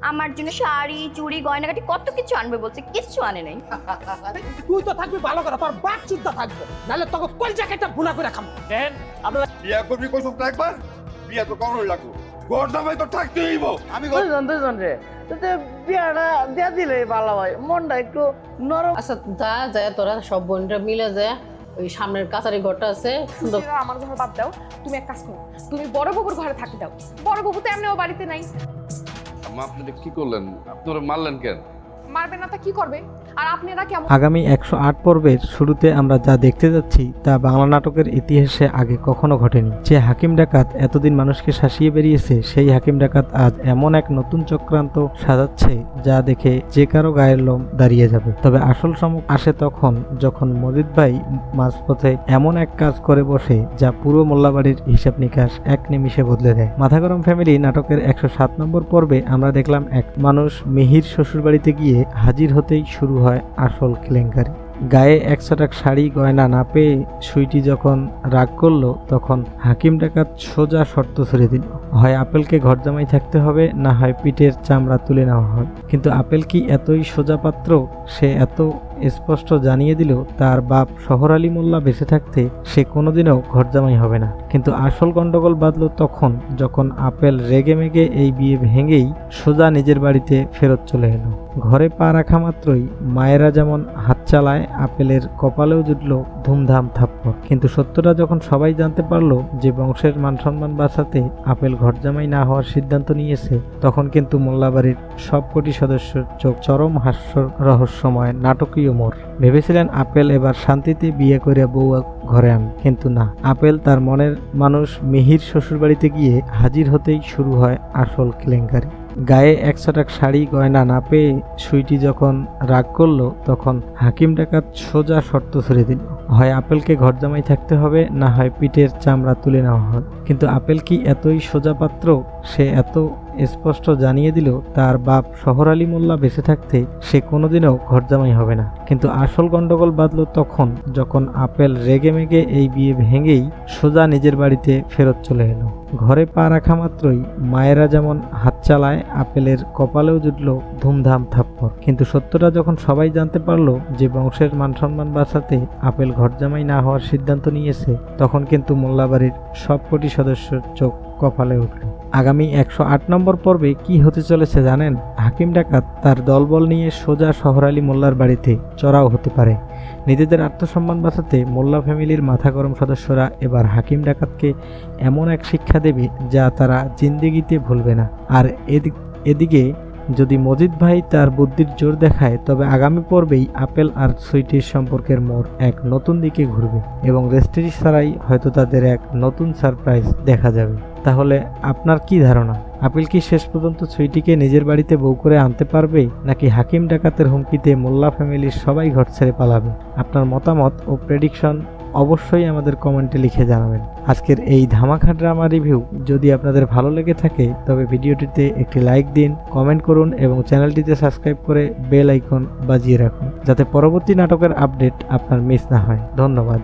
আমার জন্য শাড়ি চুড়ি গয়নাগাটি কত কিছু আনবে বলছে, কিচ্ছু আনে নাই। তুই তো থাকবি ভালো করে, তোর বাপ চুদ্দা থাকবে, নাহলে তোকে কল জ্যাকেটটা ভুনা করে খাম। দেন আপনারা বিয়া করবি কইছস না একবার, বিয়া তো করোই লাগবো, ঘর জামাই তো থাকতেই হইব। আমি দুজন রে বিয়াটা দিয়া দিলে ভালো হয়, মনটা একটু নরম। আচ্ছা যা তোরা সব বোনরা মিলে যায় ওই সামনের কাছারি ঘরটা আছে সুন্দর। আমার ঘর বাদ দাও, তুমি এক কাজ করো, তুমি বড় বাবুর ঘরে থাকতে দাও। বড় বাবু তো এমনিও বাড়িতে নাই। আম্মা আপনি এটা কি করলেন? আপনি ওরা মারলেন কেন? মারবে না তা কি করবে? আর আপনারা কেমন? আগামী 108 পর্বের শুরুতে আমরা যা দেখতে যাচ্ছি তা বাংলা নাটকের ইতিহাসে আগে কখনো ঘটেনি। যে হাকিম ডাকাত এতদিন মানুষকে শাসিয়ে বেরিয়েছে, সেই হাকিম ডাকাত আজ এমন এক নতুন চক্রান্ত সাজাচ্ছে যা দেখে যে কারো গায়ের লোম দাঁড়িয়ে যাবে। তবে আসল চমক আসে তখন যখন মজিদ ভাই মাঝপথে এমন এক কাজ করে বসে যা পুরো মোল্লাবাড়ির হিসাব নিকাশ এক নিমিষে বদলে দেয়। মাথা গরম ফ্যামিলি নাটকের 107 নম্বর পর্বে আমরা দেখলাম এক মানুষ মিহির শ্বশুরবাড়িতে গিয়ে হাজির হতেই শুরু হয় আসল কেলেঙ্কারি। গায়ে 100 টাকা শাড়ি গয়না না পেয়ে সুইটি যখন রাগ করলো, তখন হাকিম ডাকাত সোজা শর্ত ছড়ে দিল, হয় আপেলকে ঘর জামাই থাকতে হবে, না হয় পিঠের চামড়া তুলে নেওয়া হয়। কিন্তু আপেল কি এতই সোজা পাত্র? সে এত স্পষ্ট জানিয়ে দিল তার বাপ শহর আলী মোল্লা বেঁচে থাকতে সে কোনোদিনও ঘর জামাই হবে না। কিন্তু আসল গন্ডগোল বাঁধল তখন যখন আপেল রেগে মেগে এই বিয়ে ভেঙেই সোজা নিজের বাড়িতে ফেরত চলে এলো। ঘরে পা রাখা মাত্রই মায়েরা যেমন হাত চালায়, আপেলের কপালেও জুটল ধুমধাম থাপ্পড়। কিন্তু সত্যটা যখন সবাই জানতে পারলো যে বংশের মান সম্মান বাঁচাতে আপেল ঘরজামাই না হওয়ার সিদ্ধান্ত নিয়েছে, তখন কিন্তু মোল্লাবাড়ির সবকটি সদস্যের চোখ চরম হাস্য রহস্যময় নাটকীয় মোড়। ভেবেছিলেন আপেল এবার শান্তিতে বিয়ে করে বউ ঘরে আন, কিন্তু না, আপেল তার মনের মানুষ মিহির শ্বশুরবাড়িতে গিয়ে হাজির হতেই শুরু হয় আসল কেলেঙ্কারি। গায়ে 100 টাকা শাড়ি গয়না না পেয়ে সুইটি যখন রাগ করলো, তখন হাকিম ডাকাত সোজা শর্ত ছড়ে দিল, হয় আপেলকে ঘর জামাই থাকতে হবে, না হয় পিঠের চামড়া তুলে নেওয়া হয়। কিন্তু আপেল কি এতই সোজা পাত্র? সে এত স্পষ্ট জানিয়ে দিল তার বাপ শহর আলী মোল্লা বেঁচে থাকতে সে কোনোদিনও ঘর জামাই হবে না। কিন্তু আসল গন্ডগোল বাঁধল তখন যখন আপেল রেগে মেগে এই বিয়ে ভেঙেই সোজা নিজের বাড়িতে ফেরত চলে এলো। ঘরে পা রাখা মাত্রই মায়েরা যেমন হাত চালায়, আপেলের কপালেও জুটল ধুমধাম থাপ্পড়। কিন্তু সত্যটা যখন সবাই জানতে পারলো যে বংশের মান সম্মান বাঁচাতে আপেল ঘরজামাই না হওয়ার সিদ্ধান্ত নিয়েছে, তখন কিন্তু মোল্লাবাড়ির সবকটি সদস্যের চোখ কপালে উঠল। আগামী 108 নম্বর পর্বে কি হতে চলেছে জানেন? হাকিম ডাকাত তার দলবল নিয়ে সোজা শহর আলী মোল্লার বাড়িতে চড়াও হতে পারে। নিজেদের আত্মসম্মান বাঁচাতে মোল্লা ফ্যামিলির মাথা গরম সদস্যরা এবার হাকিম ডাকাতকে এমন এক শিক্ষা দেবে যা তারা জিন্দেগিতে ভুলবে না। আর এদিকে যদি মজিদ ভাই তার বুদ্ধির জোর দেখায়, তবে আগামী পর্বেই আপেল আর সুইটির সম্পর্কের মোড় এক নতুন দিকে ঘুরবে এবং রেস্ট্রি ছাড়াই হয়তো তাদের এক নতুন সারপ্রাইজ দেখা যাবে। তাহলে আপনার কি ধারণা? আপেল কি শেষ পর্যন্ত সুইটিকে নিজের বাড়িতে বউ করে আনতে পারবে, নাকি হাকিম ডাকাতের হুমকিতে মোল্লা ফ্যামিলির সবাই ঘর ছেড়ে পালাবে? আপনার মতামত ও প্রেডিকশন অবশ্যই আমাদের কমেন্টে লিখে জানাবেন। আজকের এই ধামাকা ড্রামা রিভিউ যদি আপনাদের ভালো লেগে থাকে তবে ভিডিওটিতে একটি লাইক দিন, কমেন্ট করুন এবং চ্যানেলটিতে সাবস্ক্রাইব করে বেল আইকন বাজিয়ে রাখুন যাতে পরবর্তী নাটকের আপডেট আপনার মিস না হয়। ধন্যবাদ।